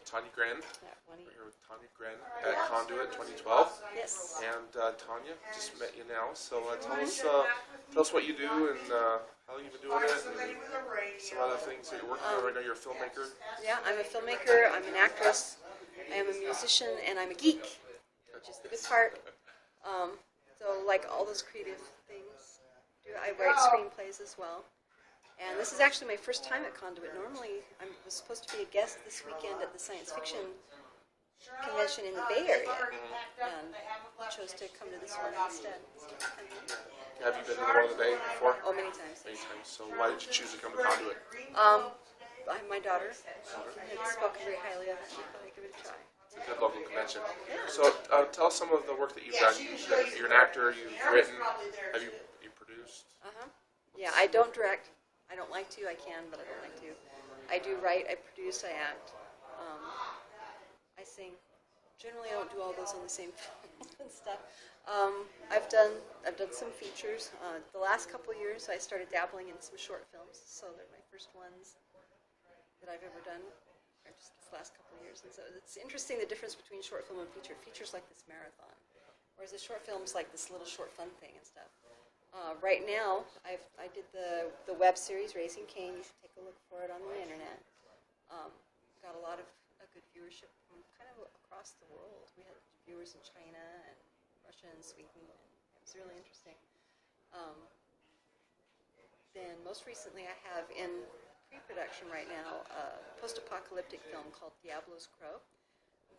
Taunya Gren. We're here with Taunya Gren at Conduit 2012. Yes. And Taunya, just met you now, so tell us what you do and how you've been doing it, and some other things that you're working on right now. You're a filmmaker. Yeah, I'm a filmmaker. I'm an actress. I am a musician, and I'm a geek, which is the good part. So, like all those creative things, I write screenplays as well. And this is actually my first time at Conduit. Normally, I was supposed to be a guest this weekend at the science fiction convention in the Bay Area, and chose to come to this one instead. So Have you been to the one in the Bay before? Oh, many times. Many times. So why did you choose to come to Conduit? My daughter had spoken very highly of it, and I thought I'd give it a try. It's a good local convention. Yeah. So tell us some of the work that you've done. You're an actor. You've written. Have you produced? Yeah, I don't direct. I don't like to. I can, but I don't like to. I do write. I produce. I act. I sing. Generally, I don't do all those on the same film and stuff. I've done some features. The last couple of years, I started dabbling in some short films. So they're my first ones that I've ever done. Just this last couple of years, and so it's interesting the difference between short film and feature. Feature's like this marathon, whereas the short film's like this little short fun thing and stuff. Right now, I did the web series Raising Cain. You should take a look for it on the internet. Got a lot of good viewership from kind of across the world. We had viewers in China and Russia and Sweden. And it was really interesting. Then most recently, I have in pre-production right now a post-apocalyptic film called Diablo's Crow.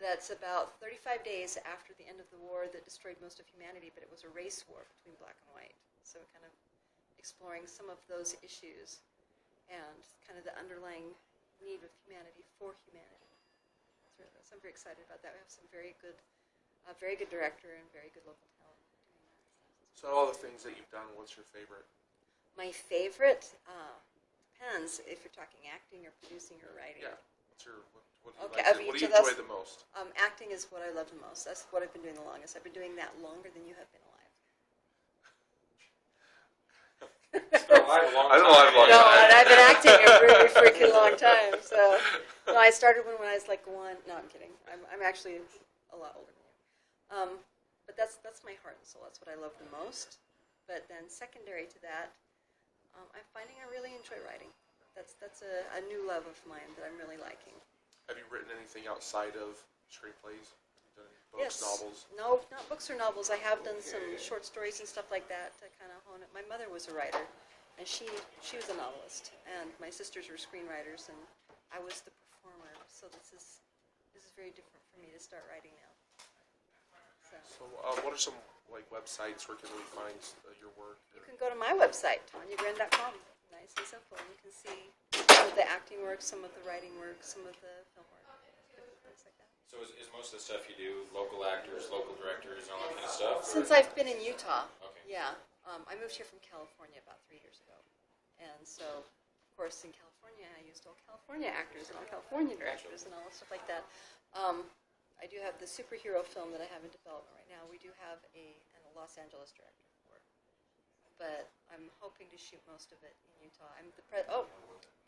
That's about 35 days after the end of the war that destroyed most of humanity, but it was a race war between black and white. So kind of exploring some of those issues and kind of the underlying need of humanity for humanity. So I'm very excited about that. We have some very good director and very good local talent doing that. So all the things that you've done, what's your favorite? My favorite depends if you're talking acting or producing or writing. Yeah. What do you enjoy the most? Acting is what I love the most. That's what I've been doing the longest. I've been doing that longer than you have been alive. I don't know I've long time. No, and I've been acting a really freaking long time. So, no, I started when I was like one. No, I'm kidding. I'm actually a lot older than you. But that's my heart and soul. That's what I love the most. But then secondary to that, I'm finding I really enjoy writing. That's a new love of mine that I'm really liking. Have you written anything outside of screenplays? Have you done any books, Yes. novels? No, not books or novels. I have done some short stories and stuff like that to kind of hone it. My mother was a writer, and she was a novelist, and my sisters were screenwriters, and I was the performer. So this is very different for me to start writing now. So what are some websites where can we find your work? You can go to my website, TaunyaGren.com. Nice and simple. And you can see some of the acting work, some of the writing work, some of the film work, things like that. So is most of the stuff you do local actors, local directors, and all that kind of stuff? Since I've been in Utah, Okay. yeah. I moved here from California about 3 years ago. And so, of course, in California, I used all California actors and all California directors and all stuff like that. I do have the superhero film that I have in development right now. We do have a Los Angeles director for it. But I'm hoping to shoot most of it in Utah. I'm the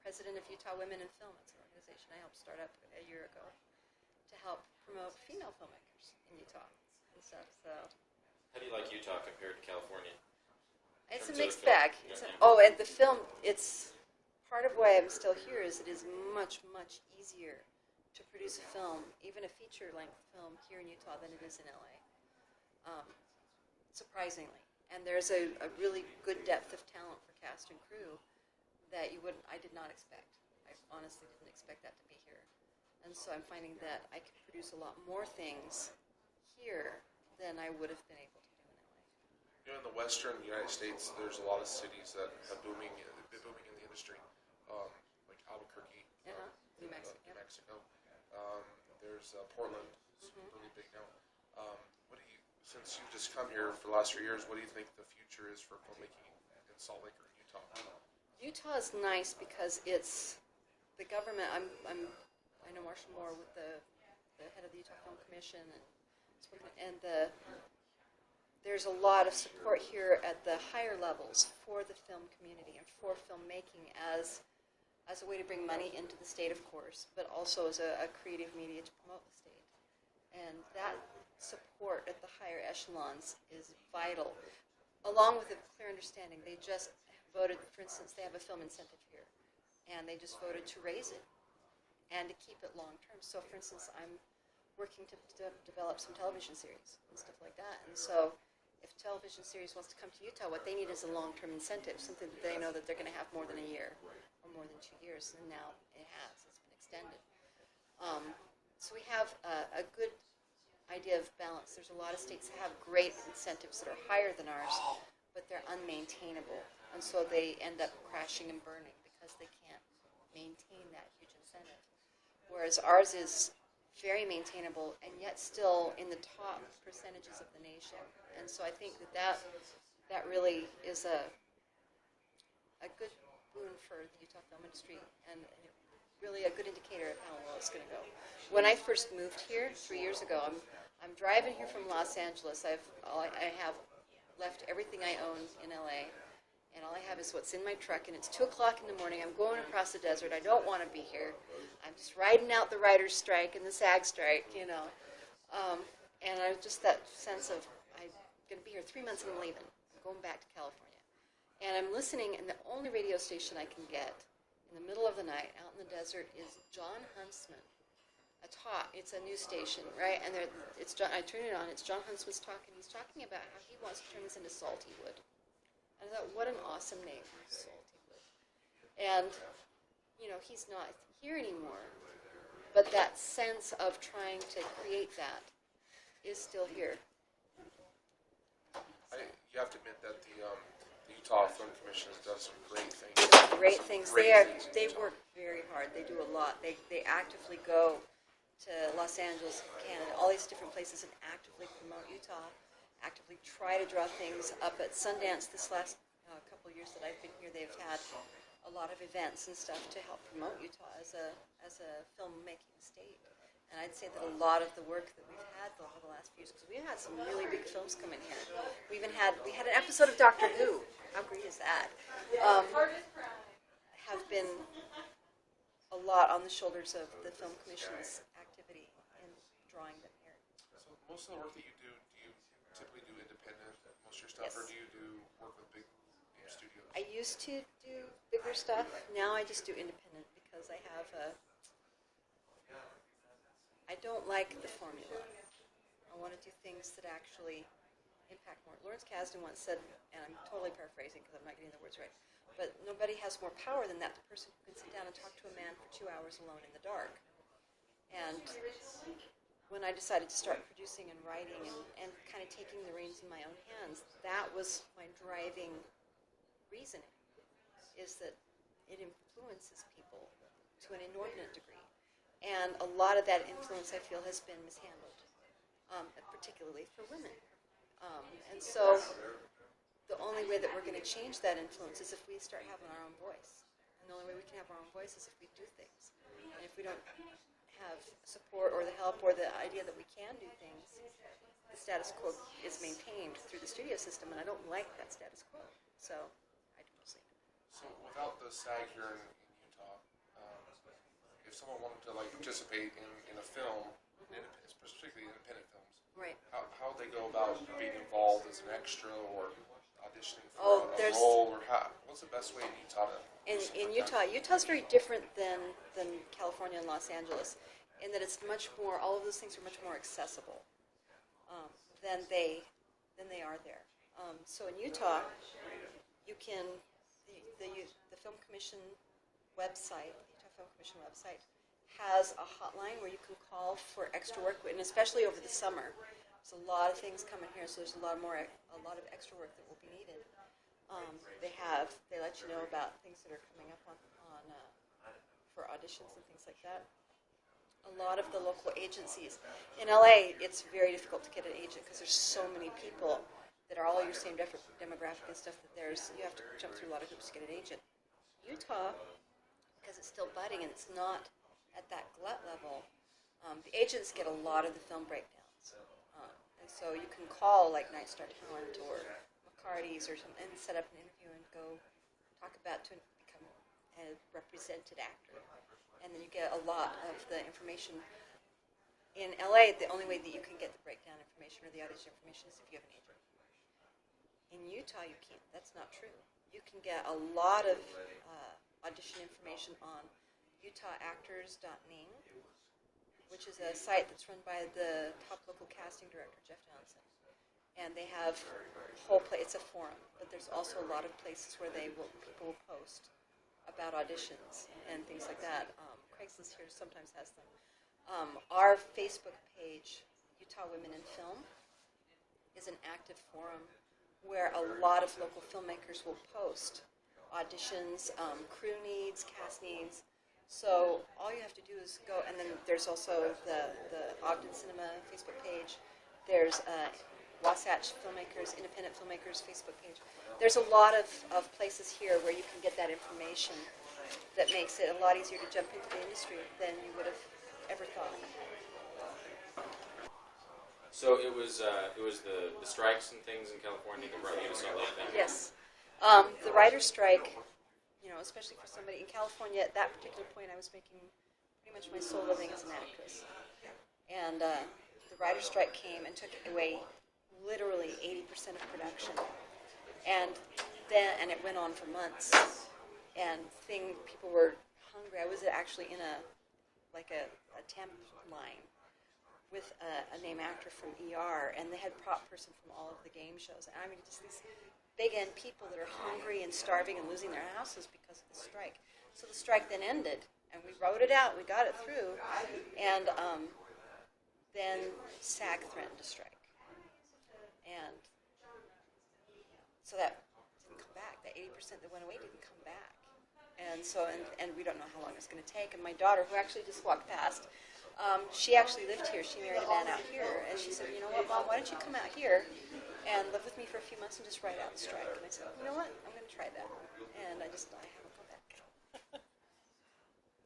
president of Utah Women in Film. It's an organization I helped start up a year ago to help promote female filmmakers in Utah and stuff. So, How do you like Utah compared to California? it's a terms of mixed the film. bag. Yeah. And the film, it's part of why I'm still here is it is much, much easier to produce a film, even a feature-length film here in Utah than it is in LA, surprisingly. And there's a really good depth of talent for cast and crew that I did not expect. I honestly didn't expect that to be here. And so I'm finding that I can produce a lot more things here than I would have been able to do in LA. In the western United States, there's a lot of cities that have been booming in the industry, like Albuquerque, New Mexico. There's Portland, it's really big now. Since you've just come here for the last 3 years, what do you think the future is for filmmaking in Salt Lake or Utah? Utah is nice because it's the government. I know Marshall Moore with the head of the Utah Film Commission, and there's a lot of support here at the higher levels for the film community and for filmmaking as as a way to bring money into the state, of course, but also as a creative media to promote the state. And that support at the higher echelons is vital, along with a clear understanding. They just voted, for instance, they have a film incentive here, and they just voted to raise it and to keep it long term. So, for instance, I'm working to develop some television series and stuff like that. And so if television series wants to come to Utah, what they need is a long-term incentive, something that they know that they're going to have more than a year or more than 2 years. And now it has. It's been extended. So we have a good idea of balance. There's a lot of states that have great incentives that are higher than ours, but they're unmaintainable. And so they end up crashing and burning because they can't maintain that huge incentive. Whereas ours is very maintainable and yet still in the top percentages of the nation. And so I think that really is a good boon for the Utah film industry and really a good indicator of how well it's going to go. When I first moved here 3 years ago, I'm driving here from Los Angeles. I have left everything I own in LA, and all I have is what's in my truck, and it's 2 o'clock in the morning. I'm going across the desert. I don't want to be here. I'm just riding out the writer's strike and the SAG strike, you know. And I just that sense of, I'm going to be here 3 months and I'm leaving. I'm going back to California. And I'm listening, and the only radio station I can get in the middle of the night out in the desert is John Huntsman. It's a news station, right? And it's John, I turn it on, it's John Huntsman's talking. He's talking about how he wants to turn this into Salty Wood. And I thought, what an awesome name, Salty Wood. And, you know, he's not here anymore, but that sense of trying to create that is still here. You have to admit that the Utah Film Commission does some great things. Great things. They work very hard. They do a lot. They actively go to Los Angeles, Canada, all these different places, and actively promote Utah, actively try to draw things up at Sundance. This last couple of years that I've been here, they've had a lot of events and stuff to help promote Utah as a filmmaking state. And I'd say that a lot of the work that we've had over the last few years, because we've had some really big films come in here. We had an episode of Doctor Who. How great is that? Have been a lot on the shoulders of the Film Commission's activity in drawing them here. So most of the work that you do you typically do independent, most of your stuff, Yes. or do you do work with big studios? I used to do bigger stuff. Now I just do independent because I don't like the formula. I want to do things that actually impact more. Lawrence Kasdan once said, and I'm totally paraphrasing because I'm not getting the words right, but nobody has more power than that, the person who can sit down and talk to a man for 2 hours alone in the dark. And when I decided to start producing and writing and kind of taking the reins in my own hands, that was my driving reasoning, is that it influences people to an inordinate degree. And a lot of that influence, I feel, has been mishandled, particularly for women. And so the only way that we're going to change that influence is if we start having our own voice. And the only way we can have our own voice is if we do things. And if we don't have support or the help or the idea that we can do things, the status quo is maintained through the studio system, and I don't like that status quo. So I do proceed. So without the SAG here in Utah, if someone wanted to participate in a film, particularly independent films, Right. how they go about being involved as an extra or auditioning for a there's- role, or what's the best way in Utah to? In Utah, Utah's very different than California and Los Angeles, in that it's much more. All of those things are much more accessible than they are there. So in Utah, you can the Film Commission website, the Utah Film Commission website, has a hotline where you can call for extra work, and especially over the summer. There's a lot of things coming here, so there's a lot of extra work that will be needed. They let you know about things that are coming up on for auditions and things like that. A lot of the local agencies in LA, it's very difficult to get an agent because there's so many people that are all your same demographic and stuff that you have to jump through a lot of hoops to get an agent. Utah, because it's still budding and it's not at that glut level, the agents get a lot of the film breakdowns. And so you can call like Night Star Talent or McCarty's or something and set up an interview and go talk about to become a represented actor. And then you get a lot of the information. In LA, the only way that you can get the breakdown information or the audition information is if you have an agent. In Utah, you can't. That's not true. You can get a lot of audition information on utahactors.ning, which is a site that's run by the top local casting director, Jeff Johnson. And they have a whole place, it's a forum, but there's also a lot of places where people will post about auditions and things like that. Craigslist here sometimes has them. Our Facebook page, Utah Women in Film, is an active forum where a lot of local filmmakers will post auditions, crew needs, cast needs. So all you have to do is go, and then there's also the Ogden Cinema Facebook page. There's Wasatch Filmmakers, Independent Filmmakers Facebook page. There's a lot of places here where you can get that information that makes it a lot easier to jump into the industry than you would have ever thought. So it was the strikes and things in California that brought you to Salt Lake then? Yes. The writer's strike, especially for somebody in California, at that particular point I was making pretty much my sole living as an actress. And the writer's strike came and took away literally 80% of production. And it went on for months. And people were hungry. I was actually in a temp line with a named actor from ER, and they had prop person from all of the game shows. And I mean, just these big end people that are hungry and starving and losing their houses because of the strike. So the strike then ended, and we wrote it out, we got it through, and then SAG threatened to strike. And so that didn't come back. That 80% that went away didn't come back. And so, and we don't know how long it's going to take. And my daughter, who actually just walked past, she actually lived here. She married a man out here. And she said, you know what, Mom, why don't you come out here and live with me for a few months and just write out the strike? And I said, you know what, I'm going to try that. And I haven't come back.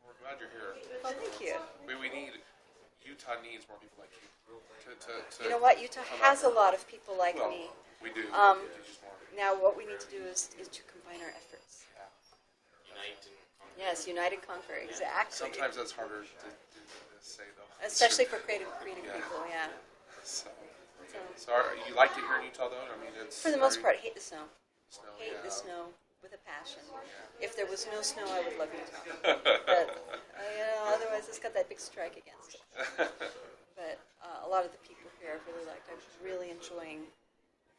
We're glad you're here. Well, thank you. Utah needs more people like you. You know what, Utah has a lot of people like me. We do. Now what we need to do is to combine our efforts. Unite and conquer. Yes, unite and conquer, exactly. Sometimes that's harder to say, though. Especially for creative people, yeah. So you like it here in Utah, though? I mean, it's for the most part, hate the snow. Hate the snow with a passion. If there was no snow, I would love Utah. But otherwise, it's got that big strike against it. But a lot of the people here I've really liked. I'm really enjoying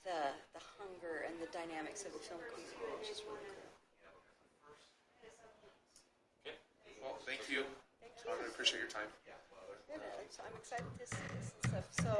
the hunger and the dynamics of the film community, which is really cool. Okay. Well, thank you. Thank you. I really appreciate your time. Good. So I'm excited to see this and stuff. So